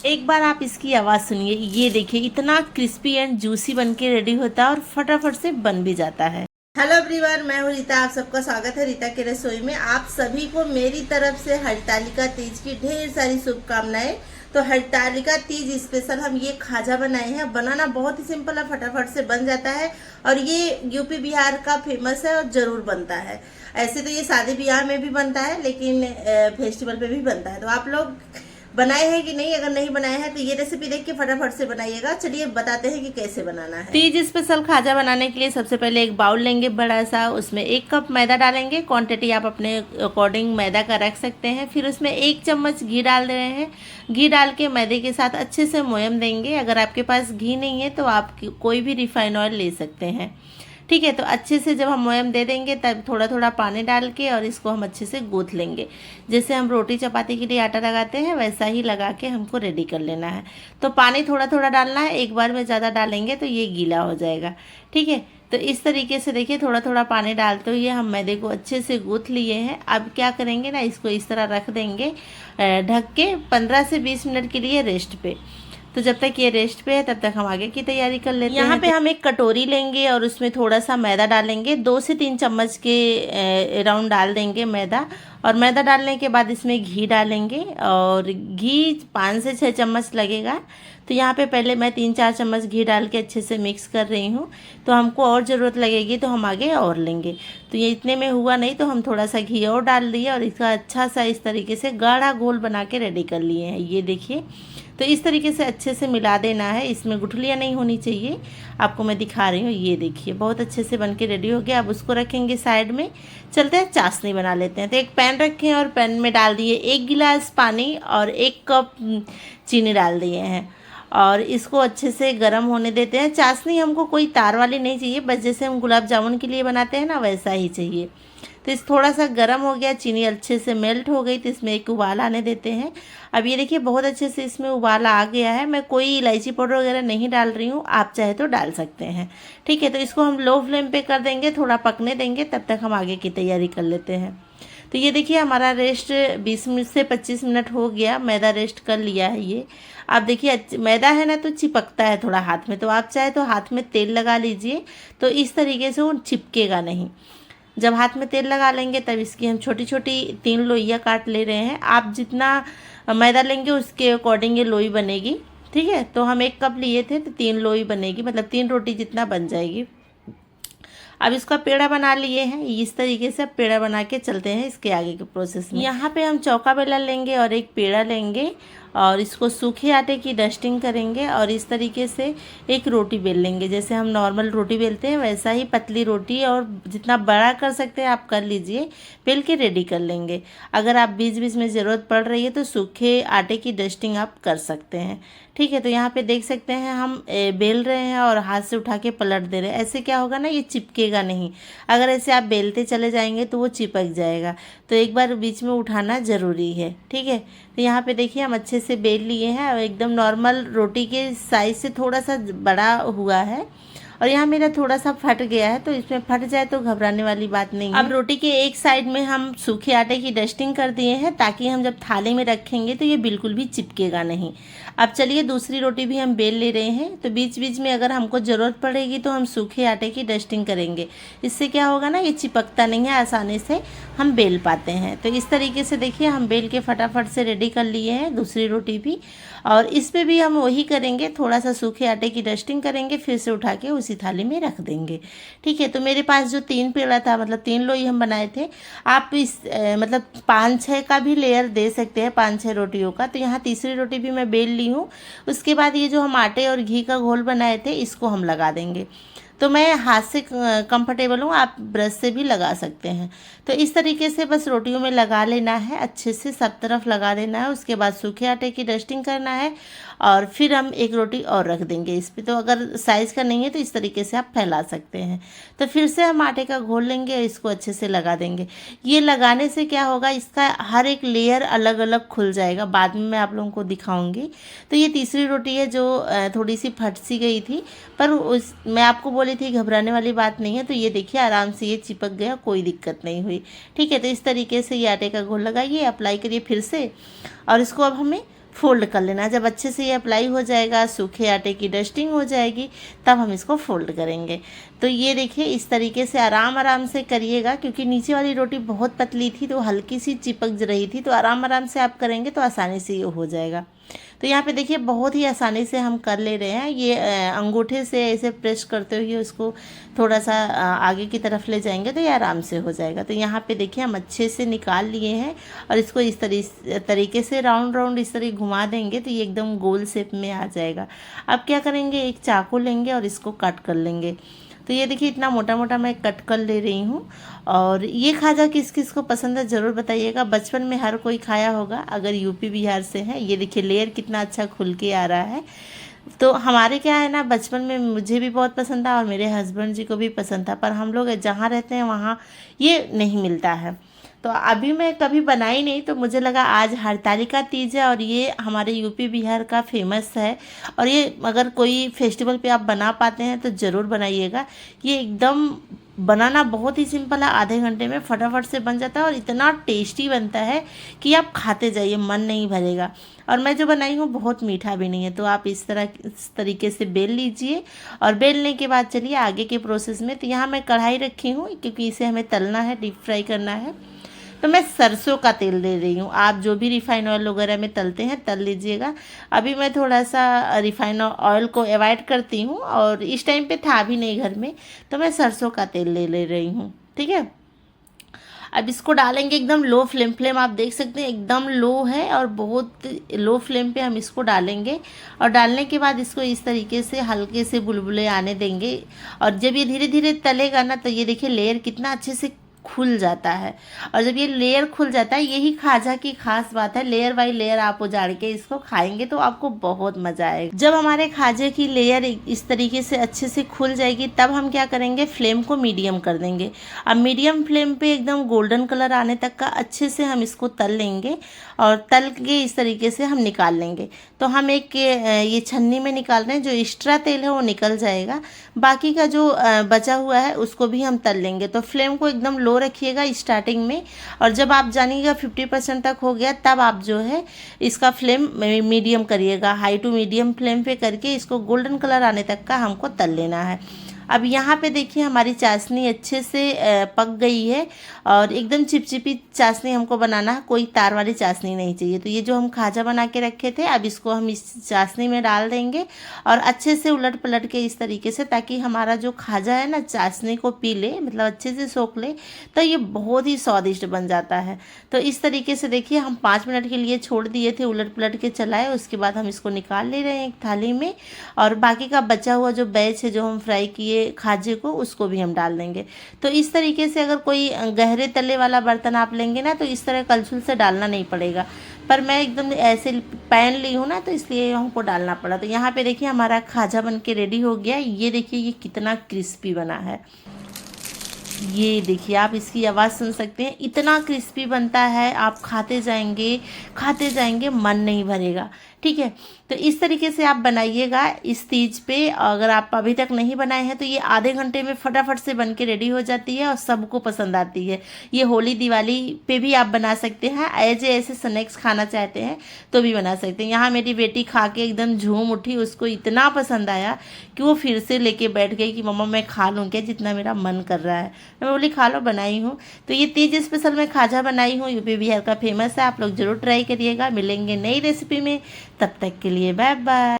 एक बार आप इसकी आवाज़ सुनिए, ये देखिए इतना क्रिस्पी एंड जूसी बन के रेडी होता है और फटाफट से बन भी जाता है। हेलो एवरीवन, मैं हूँ रीता। आप सबका स्वागत है रीता के रसोई में। आप सभी को मेरी तरफ से हरतालिका तीज की ढेर सारी शुभकामनाएं। तो हरतालिका तीज स्पेशल हम ये खाजा बनाए हैं। बनाना बहुत ही सिंपल है, फटाफट से बन जाता है और ये यूपी बिहार का फेमस है और ज़रूर बनता है। ऐसे तो ये शादी ब्याह में भी बनता है, लेकिन फेस्टिवल पे भी बनता है। तो आप लोग बनाए हैं कि नहीं? अगर नहीं बनाए हैं तो ये रेसिपी देख के फटाफट से बनाइएगा। चलिए बताते हैं कि कैसे बनाना है। तीज स्पेशल खाजा बनाने के लिए सबसे पहले एक बाउल लेंगे बड़ा सा, उसमें 1 कप मैदा डालेंगे। क्वांटिटी आप अपने अकॉर्डिंग मैदा का रख सकते हैं। फिर उसमें 1 चम्मच घी डाल दे रहे हैं। घी डाल के मैदे के साथ अच्छे से मोयम देंगे। अगर आपके पास घी नहीं है तो आप कोई भी रिफाइन ऑयल ले सकते हैं, ठीक है। तो अच्छे से जब हम मोयम दे देंगे तब थोड़ा थोड़ा पानी डाल के और इसको हम अच्छे से गूँथ लेंगे। जैसे हम रोटी चपाती के लिए आटा लगाते हैं वैसा ही लगा के हमको रेडी कर लेना है। तो पानी थोड़ा थोड़ा डालना है, एक बार में ज़्यादा डालेंगे तो ये गीला हो जाएगा, ठीक है। तो इस तरीके से देखिए थोड़ा थोड़ा पानी डालते हुए हम मैदे को अच्छे से गूँथ लिए हैं। अब क्या करेंगे ना, इसको इस तरह रख देंगे ढक के 15 से 20 मिनट के लिए रेस्ट पे। तो जब तक ये रेस्ट पे है तब तक हम आगे की तैयारी कर लेते हैं। यहाँ पे हम एक कटोरी लेंगे और उसमें थोड़ा सा मैदा डालेंगे। 2 से 3 चम्मच के राउंड डाल देंगे मैदा। और मैदा डालने के बाद इसमें घी डालेंगे और घी 5 से 6 चम्मच लगेगा। तो यहाँ पे पहले मैं 3-4 चम्मच घी डाल के अच्छे से मिक्स कर रही हूँ। तो हमको और ज़रूरत लगेगी तो हम आगे और लेंगे। तो ये इतने में हुआ नहीं तो हम थोड़ा सा घी और डाल दिए और इसका अच्छा सा इस तरीके से गाढ़ा घोल बना के रेडी कर लिए हैं। ये देखिए, तो इस तरीके से अच्छे से मिला देना है। इसमें गुठलियाँ नहीं होनी चाहिए। आपको मैं दिखा रही हूँ, ये देखिए बहुत अच्छे से बन के रेडी हो गया। अब उसको रखेंगे साइड में। चलते हैं चाशनी बना लेते हैं। तो एक पैन रखें और पैन में डाल दिए 1 गिलास पानी और 1 कप चीनी डाल दिए हैं और इसको अच्छे से गर्म होने देते हैं। चाशनी हमको कोई तार वाली नहीं चाहिए, बस जैसे हम गुलाब जामुन के लिए बनाते हैं ना वैसा ही चाहिए। तो इस थोड़ा सा गर्म हो गया, चीनी अच्छे से मेल्ट हो गई। तो इसमें एक उबाल आने देते हैं। अब ये देखिए बहुत अच्छे से इसमें उबाल आ गया है। मैं कोई इलायची पाउडर वगैरह नहीं डाल रही हूँ, आप चाहे तो डाल सकते हैं, ठीक है। तो इसको हम लो फ्लेम पे कर देंगे, थोड़ा पकने देंगे, तब तक हम आगे की तैयारी कर लेते हैं। तो ये देखिए हमारा रेस्ट 20 मिनट से 25 मिनट हो गया, मैदा रेस्ट कर लिया है ये। आप देखिए मैदा है ना तो चिपकता है थोड़ा हाथ में, तो आप चाहे तो हाथ में तेल लगा लीजिए। तो इस तरीके से वो चिपकेगा नहीं। जब हाथ में तेल लगा लेंगे तब इसकी हम छोटी छोटी 3 लोइयाँ काट ले रहे हैं। आप जितना मैदा लेंगे उसके अकॉर्डिंग ये लोई बनेगी, ठीक है। तो हम 1 कप लिए थे तो 3 लोई बनेगी, मतलब 3 रोटी जितना बन जाएगी। अब इसका पेड़ा बना लिए हैं। इस तरीके से अब पेड़ा बना के चलते हैं इसके आगे के प्रोसेस में। यहाँ पे हम चौका बेलन लेंगे और एक पेड़ा लेंगे और इसको सूखे आटे की डस्टिंग करेंगे और इस तरीके से एक रोटी बेल लेंगे। जैसे हम नॉर्मल रोटी बेलते हैं वैसा ही पतली रोटी, और जितना बड़ा कर सकते हैं आप कर लीजिए, बेल के रेडी कर लेंगे। अगर आप बीच बीच में ज़रूरत पड़ रही है तो सूखे आटे की डस्टिंग आप कर सकते हैं, ठीक है। तो यहाँ पे देख सकते हैं हम बेल रहे हैं और हाथ से उठा के पलट दे रहे हैं। ऐसे क्या होगा ना, ये चिपकेगा नहीं। अगर ऐसे आप बेलते चले जाएंगे तो वो चिपक जाएगा। तो एक बार बीच में उठाना ज़रूरी है, ठीक है। तो यहाँ पे देखिए हम अच्छे से बेल लिए हैं और एकदम नॉर्मल रोटी के साइज़ से थोड़ा सा बड़ा हुआ है। और यहाँ मेरा थोड़ा सा फट गया है, तो इसमें फट जाए तो घबराने वाली बात नहीं है। अब रोटी के एक साइड में हम सूखे आटे की डस्टिंग कर दिए हैं ताकि हम जब थाली में रखेंगे तो ये बिल्कुल भी चिपकेगा नहीं। अब चलिए दूसरी रोटी भी हम बेल ले रहे हैं। तो बीच बीच में अगर हमको ज़रूरत पड़ेगी तो हम सूखे आटे की डस्टिंग करेंगे। इससे क्या होगा ना, ये चिपकता नहीं है, आसानी से हम बेल पाते हैं। तो इस तरीके से देखिए हम बेल के फटाफट से रेडी कर लिए हैं दूसरी रोटी भी। और इस पे भी हम वही करेंगे, थोड़ा सा सूखे आटे की डस्टिंग करेंगे, फिर से उठा के उसी थाली में रख देंगे, ठीक है। तो मेरे पास जो 3 पेड़ा था, मतलब 3 लोई हम बनाए थे। आप इस मतलब 5-6 का भी लेयर दे सकते हैं, 5-6 रोटियों का। तो यहाँ तीसरी रोटी भी मैं बेल ली हूँ। उसके बाद ये जो हम आटे और घी का घोल बनाए थे इसको हम लगा देंगे। तो मैं हाथ से कंफर्टेबल हूँ, आप ब्रश से भी लगा सकते हैं। तो इस तरीके से बस रोटियों में लगा लेना है, अच्छे से सब तरफ लगा देना है। उसके बाद सूखे आटे की डस्टिंग करना है और फिर हम एक रोटी और रख देंगे इस पर। तो अगर साइज़ का नहीं है तो इस तरीके से आप फैला सकते हैं। तो फिर से हम आटे का घोल लेंगे और इसको अच्छे से लगा देंगे। ये लगाने से क्या होगा, इसका हर एक लेयर अलग अलग खुल जाएगा। बाद में मैं आप लोगों को दिखाऊंगी। तो ये तीसरी रोटी है जो थोड़ी सी फट सी गई थी, पर मैं आपको बोली थी घबराने वाली बात नहीं है। तो ये देखिए आराम से ये चिपक गया, कोई दिक्कत नहीं हुई, ठीक है। तो इस तरीके से ये आटे का घोल लगाइए, अप्लाई करिए फिर से और इसको अब हमें फोल्ड कर लेना। जब अच्छे से ये अप्लाई हो जाएगा, सूखे आटे की डस्टिंग हो जाएगी, तब हम इसको फोल्ड करेंगे। तो ये देखिए इस तरीके से आराम आराम से करिएगा, क्योंकि नीचे वाली रोटी बहुत पतली थी तो हल्की सी चिपक रही थी। तो आराम आराम से आप करेंगे तो आसानी से ये हो जाएगा। तो यहाँ पे देखिए बहुत ही आसानी से हम कर ले रहे हैं। ये अंगूठे से ऐसे प्रेस करते हुए उसको थोड़ा सा आगे की तरफ ले जाएंगे तो ये आराम से हो जाएगा। तो यहाँ पे देखिए हम अच्छे से निकाल लिए हैं और इसको इस तरीके से राउंड राउंड इस तरह घुमा देंगे तो ये एकदम गोल शेप में आ जाएगा। अब क्या करेंगे, एक चाकू लेंगे और इसको कट कर लेंगे। तो ये देखिए इतना मोटा मोटा मैं कट कर ले रही हूँ। और ये खाजा किस किस को पसंद है ज़रूर बताइएगा। बचपन में हर कोई खाया होगा अगर यूपी बिहार से है। ये देखिए लेयर कितना अच्छा खुल के आ रहा है। तो हमारे क्या है ना, बचपन में मुझे भी बहुत पसंद था और मेरे हस्बैंड जी को भी पसंद था, पर हम लोग जहाँ रहते हैं वहाँ ये नहीं मिलता है। तो अभी मैं कभी बनाई नहीं, तो मुझे लगा आज हरतालिका तीज है और ये हमारे यूपी बिहार का फेमस है। और ये अगर कोई फेस्टिवल पे आप बना पाते हैं तो ज़रूर बनाइएगा। ये एकदम बनाना बहुत ही सिंपल है, आधे घंटे में फटाफट से बन जाता है और इतना टेस्टी बनता है कि आप खाते जाइए, मन नहीं भरेगा। और मैं जो बनाई हूँ बहुत मीठा भी नहीं है। तो आप इस तरीके से बेल लीजिए और बेलने के बाद चलिए आगे के प्रोसेस में। तो यहाँ मैं कढ़ाई रखी हूँ क्योंकि इसे हमें तलना है, डीप फ्राई करना है। तो मैं सरसों का तेल ले रही हूँ। आप जो भी रिफाइन ऑयल वगैरह में तलते हैं तल लीजिएगा। अभी मैं थोड़ा सा रिफाइन ऑयल को अवॉइड करती हूँ और इस टाइम पे था भी नहीं घर में, तो मैं सरसों का तेल ले रही हूँ। ठीक है, अब इसको डालेंगे एकदम लो फ्लेम आप देख सकते हैं एकदम लो है और बहुत लो फ्लेम पे हम इसको डालेंगे। और डालने के बाद इसको इस तरीके से हल्के से बुलबुले आने देंगे। और जब ये धीरे धीरे तलेगा ना तो ये देखिए लेयर कितना अच्छे से खुल जाता है। और जब ये लेयर खुल जाता है, यही खाजा की खास बात है, लेयर बाय लेयर आप उजाड़ के इसको खाएंगे तो आपको बहुत मजा आएगा। जब हमारे खाजे की लेयर इस तरीके से अच्छे से खुल जाएगी तब हम क्या करेंगे, फ्लेम को मीडियम कर देंगे। अब मीडियम फ्लेम पे एकदम गोल्डन कलर आने तक का अच्छे से हम इसको तल लेंगे और तल के इस तरीके से हम निकाल लेंगे। तो हम एक ये छन्नी में निकाल रहे हैं, जो एक्स्ट्रा तेल है वो निकल जाएगा, बाकी का जो बचा हुआ है उसको भी हम तल लेंगे। तो फ्लेम को एकदम लो रखिएगा स्टार्टिंग में, और जब आप जानिएगा 50% तक हो गया तब आप जो है इसका फ्लेम मीडियम करिएगा। हाई टू मीडियम फ्लेम पे करके इसको गोल्डन कलर आने तक का हमको तल लेना है। अब यहाँ पे देखिए हमारी चाशनी अच्छे से पक गई है और एकदम चिपचिपी चाशनी हमको बनाना है, कोई तार वाली चाशनी नहीं चाहिए। तो ये जो हम खाजा बना के रखे थे अब इसको हम इस चाशनी में डाल देंगे और अच्छे से उलट पलट के इस तरीके से, ताकि हमारा जो खाजा है ना चाशनी को पी ले, मतलब अच्छे से सोख ले, तो ये बहुत ही स्वादिष्ट बन जाता है। तो इस तरीके से देखिए हम 5 मिनट के लिए छोड़ दिए थे, उलट पलट के चलाए, उसके बाद हम इसको निकाल ले रहे हैं एक थाली में। और बाकी का बचा हुआ जो बैच है जो हम फ्राई किए खाजे को, उसको भी हम डाल देंगे। तो इस तरीके से अगर कोई गहरे तले वाला बर्तन आप लेंगे ना तो इस तरह कलछुल से डालना नहीं पड़ेगा, पर मैं एकदम ऐसे पैन ली हूँ ना तो इसलिए हमको डालना पड़ा। तो यहाँ पे देखिए हमारा खाजा बन के रेडी हो गया। ये देखिए ये कितना क्रिस्पी बना है, ये देखिए आप इसकी आवाज़ सुन सकते हैं, इतना क्रिस्पी बनता है, आप खाते जाएंगे मन नहीं भरेगा। ठीक है, तो इस तरीके से आप बनाइएगा इस तीज पे। अगर आप अभी तक नहीं बनाए हैं तो ये आधे घंटे में फटाफट से बन के रेडी हो जाती है और सबको पसंद आती है। ये होली दिवाली पे भी आप बना सकते हैं, ऐसे स्नैक्स खाना चाहते हैं तो भी बना सकते हैं। यहाँ मेरी बेटी खा के एकदम झूम उठी, उसको इतना पसंद आया कि वो फिर से लेके बैठ गई कि मम्मा मैं खा लूँ क्या, जितना मेरा मन कर रहा है। मैं बोली खा लो, बनाई हूँ। तो ये तीज स्पेशल मैं खाजा बनाई हूँ, यूपी बिहार का फेमस है, आप लोग ज़रूर ट्राई करिएगा। मिलेंगे नई रेसिपी में, तब तक के लिए बाय बाय।